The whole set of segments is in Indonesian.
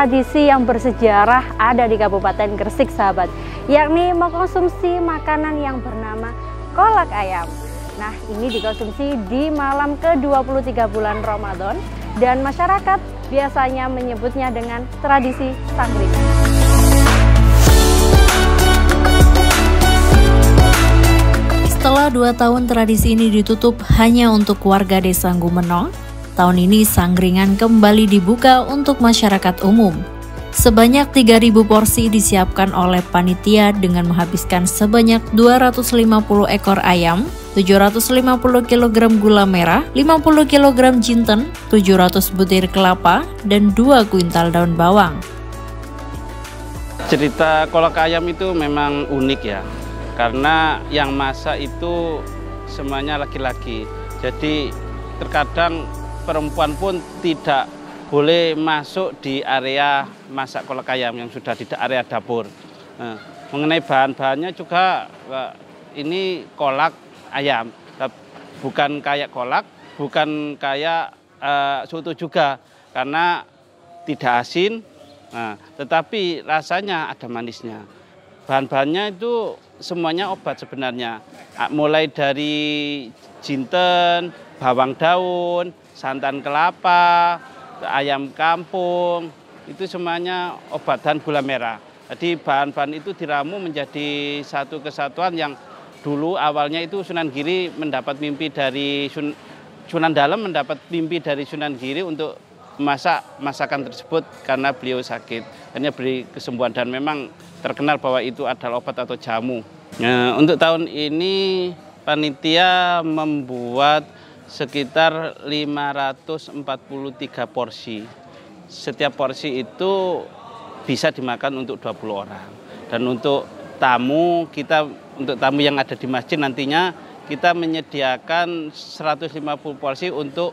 tradisi yang bersejarah ada di Kabupaten Gresik, sahabat, yakni mengkonsumsi makanan yang bernama kolak ayam. Nah, ini dikonsumsi di malam ke-23 bulan Ramadan dan masyarakat biasanya menyebutnya dengan tradisi sangkringan. Setelah 2 tahun tradisi ini ditutup hanya untuk warga desa Gumeno, tahun ini sangkringan kembali dibuka untuk masyarakat umum. Sebanyak 3.000 porsi disiapkan oleh panitia dengan menghabiskan sebanyak 250 ekor ayam, 750 kg gula merah, 50 kg jinten, 700 butir kelapa, dan 2 kuintal daun bawang. Cerita kolak ayam itu memang unik ya, karena yang masak itu semuanya laki-laki. Jadi terkadang perempuan pun tidak boleh masuk di area masak kolak ayam yang sudah di area dapur. Nah, mengenai bahan-bahannya juga ini kolak ayam, bukan kayak kolak, bukan kayak soto juga, karena tidak asin, nah, tetapi rasanya ada manisnya. Bahan-bahannya itu semuanya obat sebenarnya, mulai dari jinten, bawang daun, santan kelapa, ayam kampung, itu semuanya obat dan gula merah. Jadi bahan-bahan itu diramu menjadi satu kesatuan yang dulu awalnya itu Sunan Giri mendapat mimpi dari Sunan Dalem mendapat mimpi dari Sunan Giri untuk memasak masakan tersebut karena beliau sakit. Hanya beri kesembuhan dan memang terkenal bahwa itu adalah obat atau jamu. Nah, untuk tahun ini panitia membuat sekitar 543 porsi. Setiap porsi itu bisa dimakan untuk 20 orang. Dan untuk tamu yang ada di masjid nantinya kita menyediakan 150 porsi untuk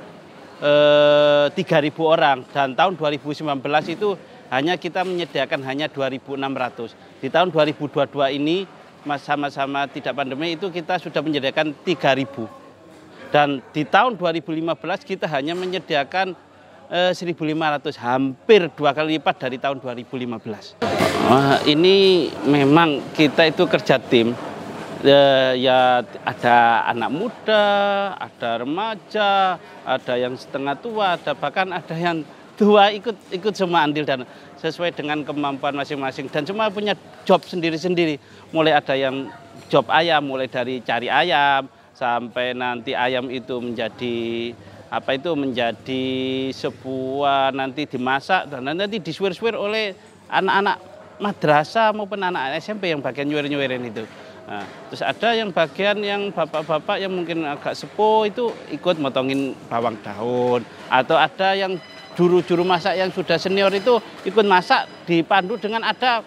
3.000 orang. Dan tahun 2019 itu kita menyediakan hanya 2.600. Di tahun 2022 ini sama-sama tidak pandemi itu kita sudah menyediakan 3.000. Dan di tahun 2015 kita hanya menyediakan 1.500, hampir 2 kali lipat dari tahun 2015. Ini memang kita itu kerja tim, ya ada anak muda, ada remaja, ada yang setengah tua, bahkan ada yang tua ikut semua andil dan sesuai dengan kemampuan masing-masing. Dan semua punya job sendiri-sendiri, mulai ada yang job ayam, mulai dari cari ayam, sampai nanti ayam itu menjadi menjadi sebuah nanti dimasak dan nanti disuir-suir oleh anak-anak madrasah maupun anak SMP yang bagian nyuir-nyuirin itu. Nah, terus ada yang bagian yang bapak-bapak yang mungkin agak sepuh itu ikut motongin bawang daun, atau ada yang juru-juru masak yang sudah senior itu ikut masak dipandu dengan ada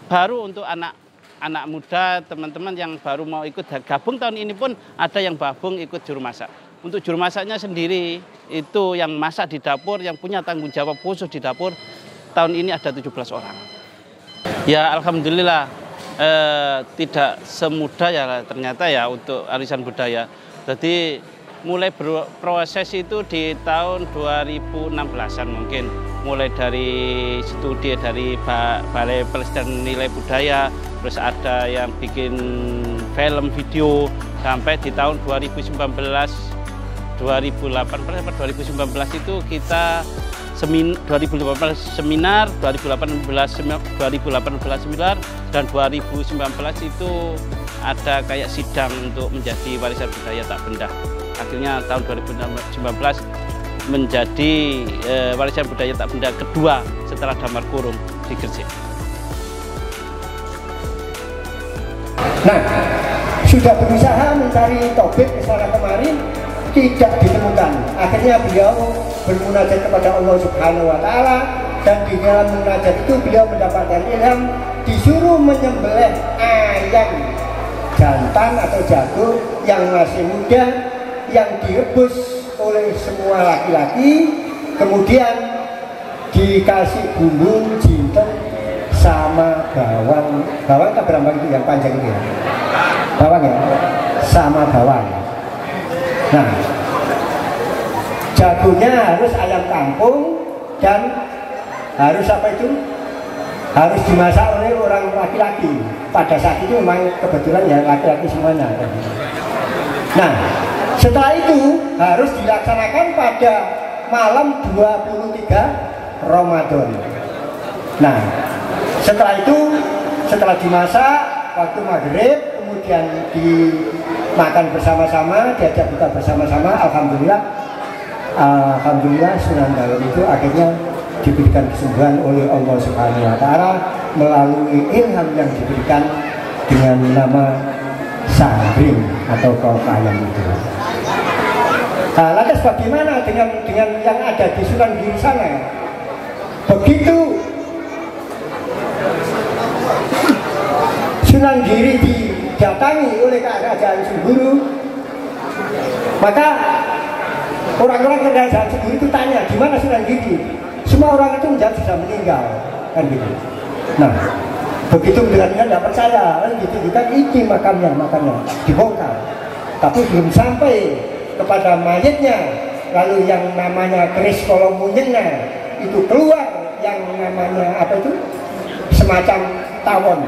baru untuk anak muda, teman-teman yang baru mau ikut gabung tahun ini pun ada yang gabung ikut juru masak. Untuk juru masaknya sendiri itu yang masak di dapur, yang punya tanggung jawab khusus di dapur, tahun ini ada 17 orang. Ya alhamdulillah tidak semudah ya ternyata ya untuk arisan budaya. Jadi mulai berproses itu di tahun 2016-an mungkin. Mulai dari studi dari Balai Pelestarian Nilai Budaya, terus ada yang bikin film video, sampai di tahun 2019 itu kita 2018 seminar, 2018 seminar, dan 2019 itu ada kayak sidang untuk menjadi warisan budaya tak benda. Akhirnya tahun 2019 menjadi warisan budaya tak benda kedua setelah Damar Kurung di Gresik. Nah, sudah berusaha mencari tauhid ke sana kemarin, tidak ditemukan. Akhirnya beliau bermunajat kepada Allah Subhanahu wa Ta'ala, dan di dalam munajat itu beliau mendapatkan ilham disuruh menyembelih ayam jantan atau jago yang masih muda, yang direbus oleh semua laki-laki, kemudian dikasih bumbu jinten sama bawang tak berapa itu yang panjang itu ya, bawang ya, sama bawang. Nah, jagonya harus ayam kampung dan harus apa itu? Harus dimasak oleh orang laki-laki. Pada saat itu memang kebetulan ya laki-laki semuanya. Nah, setelah itu harus dilaksanakan pada malam 23 Ramadan. Nah, setelah itu, setelah dimasak waktu maghrib, kemudian dimakan bersama-sama, diajak buka bersama-sama. Alhamdulillah Sunan Dalem itu akhirnya diberikan kesembuhan oleh Allah Subhanahu wa Ta'ala melalui ilham yang diberikan dengan nama sanggring atau kolak ayam itu. Nah, lantas bagaimana dengan yang ada di Sunan Giri sana? Begitu Sunan Giri didatangi oleh Kerajaan Senduro, maka orang-orang Kerajaan Senduro itu tanya, di mana Sunan Giri? Semua orang itu menjawab sudah meninggal, kan gitu. Nah, begitu mendengarnya tidak percaya, kan gitu, kan ini makamnya dibongkar. Tapi belum sampai kepada mayatnya, lalu yang namanya keris kolomunyengnya itu keluar, yang namanya apa itu? Semacam tawon.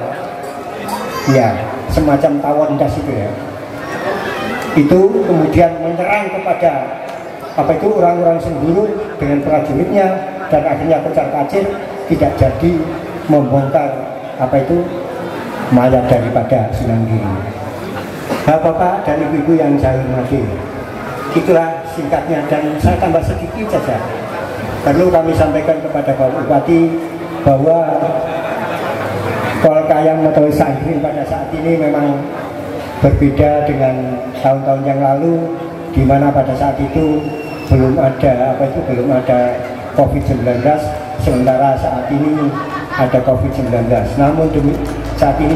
Ya, semacam tawon das itu ya. Itu kemudian menyerang kepada apa itu orang-orang Senduro dengan prajuritnya, dan akhirnya kocar-kacir tidak jadi membongkar apa itu mayat daripada Sunan Giri. Bapak-bapak dan ibu-ibu yang saya hormati, itulah singkatnya, dan saya tambah sedikit saja. Perlu kami sampaikan kepada Bapak Bupati bahwa kolak ayam atau sanggring pada saat ini memang berbeda dengan tahun-tahun yang lalu, di mana pada saat itu belum ada COVID-19, sementara saat ini ada COVID-19. Namun saat ini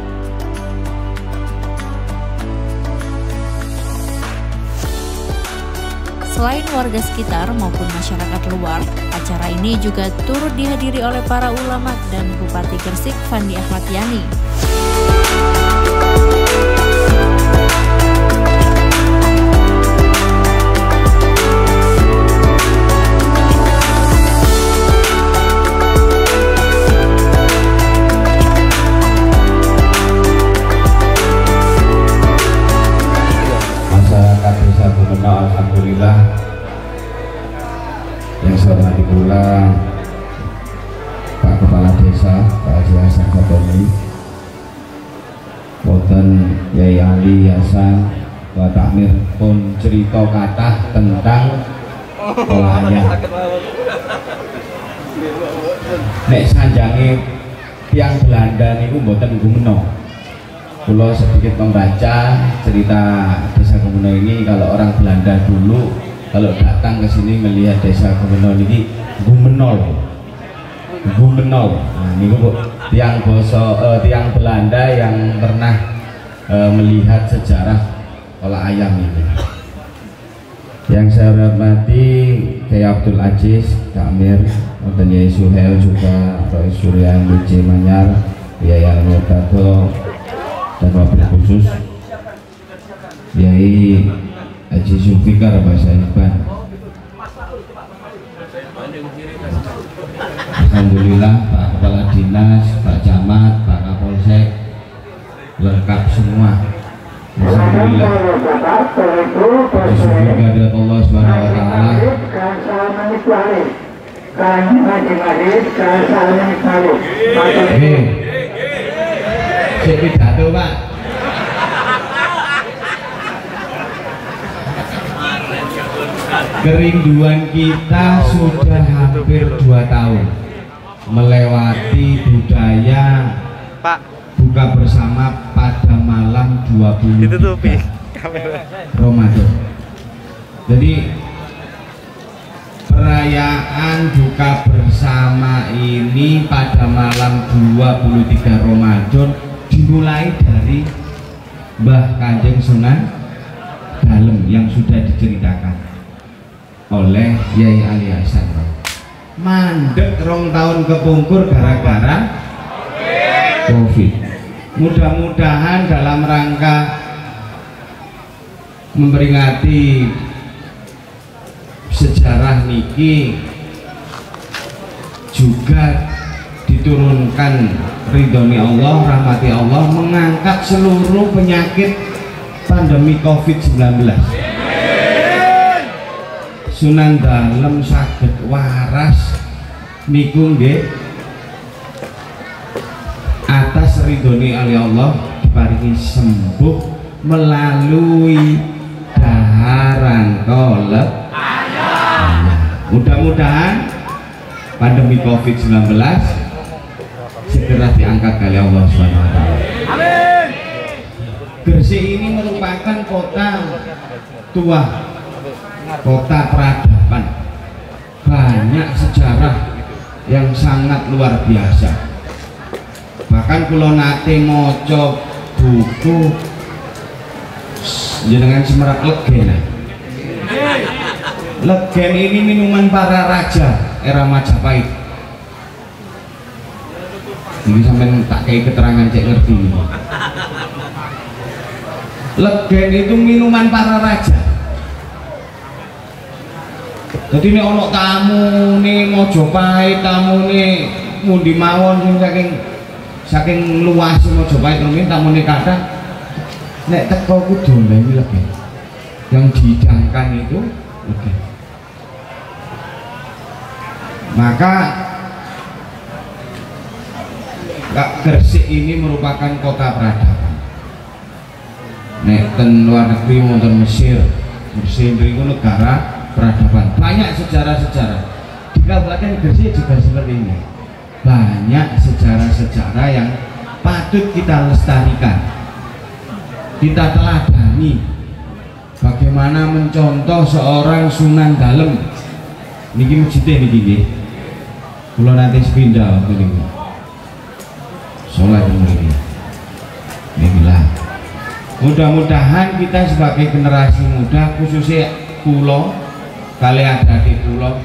selain warga sekitar maupun masyarakat luar, acara ini juga turut dihadiri oleh para ulama dan Bupati Gresik Fandi Ahmad Yani. Alhamdulillah, yang saya hormati pula Pak Kepala Desa Pak Haji Hasan Fatoni, Boten Yai Ali Hasan Pak Takmir pun cerita kata tentang olahannya. Nek sanjange tiang Belanda niku boten gumeno. Pulau sedikit membaca cerita Desa Gumeno ini. Kalau orang Belanda dulu kalau datang ke sini melihat Desa Gumeno ini gumenol. Nah, ini tiang Belanda yang pernah melihat sejarah kolak ayam ini. Yang saya hormati Kiai Abdul Aziz Takmir, Yai Suhel juga, Roy Suryan Wiji Manyar, Yai Al-Murtado, dan wabil khusus Yai Haji Zulfikar Bahasa Iban. Alhamdulillah Pak Kepala Dinas, Pak Camat, Pak Kapolsek lengkap semua. Alhamdulillah. Bersyukur kehadirat Allah Subhanahu wa Ta'ala. Pidato Pak. Kerinduan kita sudah hampir 2 tahun melewati budaya Pak buka bersama pada malam 23 Ramadan. Jadi perayaan buka bersama ini pada malam 23 Ramadan dimulai dari Mbah Kanjeng Sunan Dalem yang sudah diceritakan oleh Yai Ali Hasan. Mandek 2 tahun kepungkur gara-gara COVID. Mudah-mudahan dalam rangka memperingati sejarah niki juga diturunkan ridhoni Allah, rahmati Allah, mengangkat seluruh penyakit pandemi COVID-19. Sunan Dalem saged waras niku nggih atas ridhoni Allah diparingi sembuh melalui daharan kolek. Mudah-mudahan pandemi COVID-19 segera diangkat oleh Allah SWT. Amin. Gresik ini merupakan kota tua, kota peradaban, banyak sejarah yang sangat luar biasa. Bahkan kula nate maca buku jenengan Semerak Legen. Legen ini minuman para raja era Majapahit. Ini sampai tak kayak keterangan cek ngerti. Legen itu minuman para raja. Jadi ini ono tamu nih Mojopahit, tamu nih mundi mawon saking luas Mojopahit ini tamu nih kata nek teko kudu ini Legen. Yang dihidangkan itu Legen. Maka Gresik ini merupakan kota peradaban. Nek ten luar negeri wonten Mesir itu negara peradaban. Banyak sejarah-sejarah. Di Kabupaten Gresik juga seperti ini. Banyak sejarah-sejarah yang patut kita lestarikan. Kita teladani bagaimana mencontoh seorang Sunan Dalem. Niki masjidnya niki nggih. Kula nanti sepindah waktu niku. Salat niki. Nikilah. Mudah-mudahan kita sebagai generasi muda, khususnya kula kali adik kula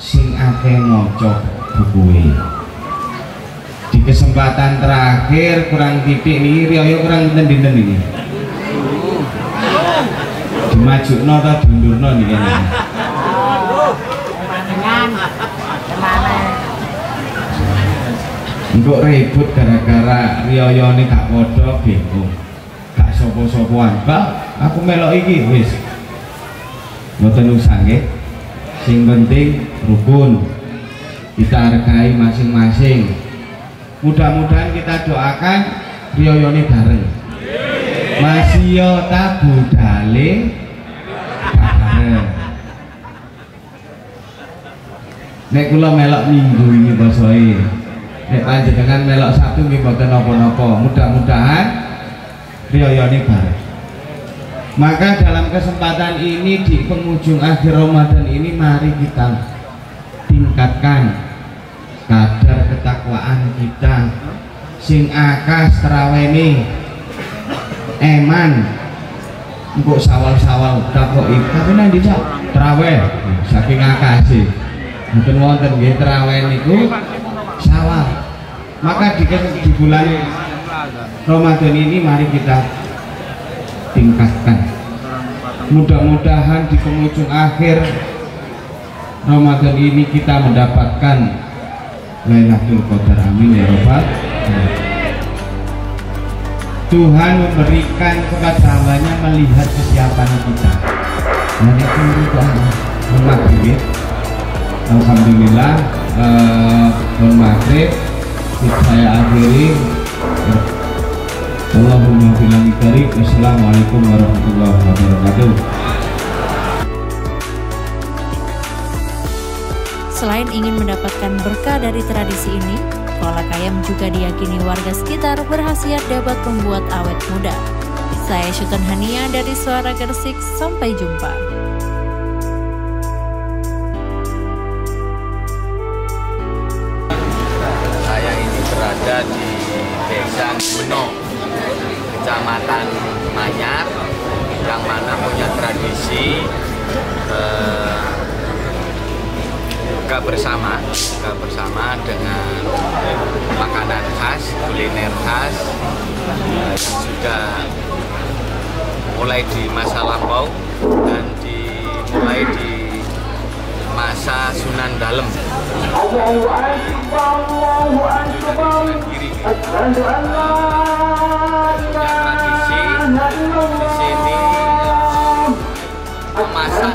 sing akeh maca buku. Di kesempatan terakhir kurang titik niki riyo kurang dinten ini. Dimajukno ta diundurno niki. Engkok ribut gara-gara riyo ini gak podo bingung. Gak sopo-sopoan, Bang, aku melok iki wis. Mboten usah nggih. Sing penting rukun. Kita hargai masing-masing. Mudah-mudahan kita doakan riyo ini bareng. Masih ta budale bareng. Nek kula melok minggu ini bosoi. Nek panjenengan melok Sabtu nggih mboten napa-napa. Mudah-mudahan riyayane bareng. Maka dalam kesempatan ini di penghujung akhir Ramadan ini mari kita tingkatkan kadar ketakwaan kita. Sing akas trawene eman engko sawal-sawal takoki tapi nang ndi Cak traweh saking akase mboten wonten nggih traweh niku sawal. Maka di bulan Ramadan ini mari kita tingkatkan. Mudah-mudahan di penghujung akhir Ramadan ini kita mendapatkan Lailatul Qadar. Amin ya Rabbal alamin. Tuhan memberikan kepada hambanya melihat kesiapan kita. Nanti tunggu maghrib. Alhamdulillah maghrib saya akhiri. Allahumma billahi karim. Assalamualaikum warahmatullahi wabarakatuh. Selain ingin mendapatkan berkah dari tradisi ini, kolak ayam juga diyakini warga sekitar berkhasiat dapat membuat awet muda. Saya Syuton Hania dari Suara Gresik, sampai jumpa. Saya ini berada di Desa Guno, Kecamatan Manyar, yang mana punya tradisi buka bersama dengan makanan khas, kuliner khas yang sudah mulai di masa lampau dan dimulai di masa Desa Sunan Dalem. Tradisi di sini memasak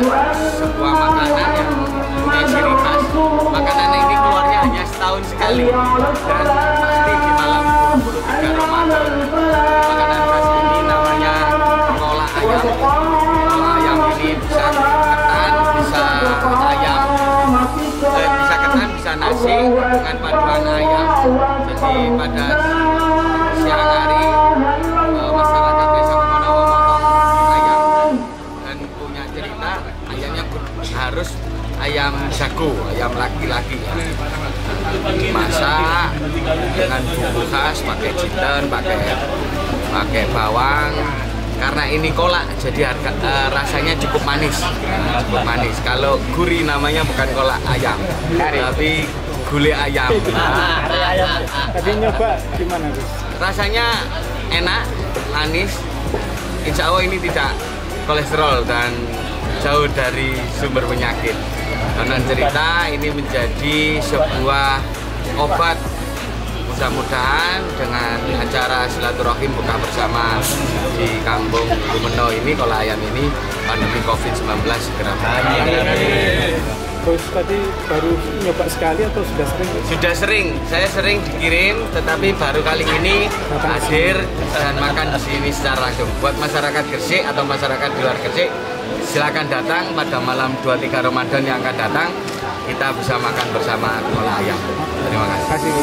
sebuah makanan yang punya ciri khas. Makanan ini keluarnya hanya setahun sekali dan pasti di malam 23 Ramadan. Makanan khas ini namanya kolak ayam. Kolak ayam ini bisa ketan, bisa ayam, bisa ketan, bisa nasi dengan paduan ayam. Jadi pada siang hari masyarakat Desa Gumeno memotong ayam dan punya cerita ayamnya harus ayam jago, ayam laki-laki. Dimasak dengan bumbu khas, pakai jinten, pakai bawang. Karena ini kolak, jadi rasanya cukup manis, cukup manis. Kalau gurih namanya bukan kolak ayam, tapi gulai ayam. Tadi nyoba gimana, Gus? Rasanya enak, manis. Insya Allah ini tidak kolesterol dan jauh dari sumber penyakit. Konon cerita ini menjadi sebuah obat. Mudah-mudahan dengan acara silaturahim buka bersama di Kampung Gumeno ini, kolak ayam ini, pandemi COVID-19 segera berakhir. Terus tadi baru nyoba sekali atau sudah sering? Sudah sering, saya sering dikirim, tetapi baru kali ini hadir dan makan di sini secara langsung. Buat masyarakat Gresik atau masyarakat di luar Gresik, silakan datang pada malam 23 Ramadan yang akan datang. Kita bisa makan bersama kolak ayam. Terima kasih.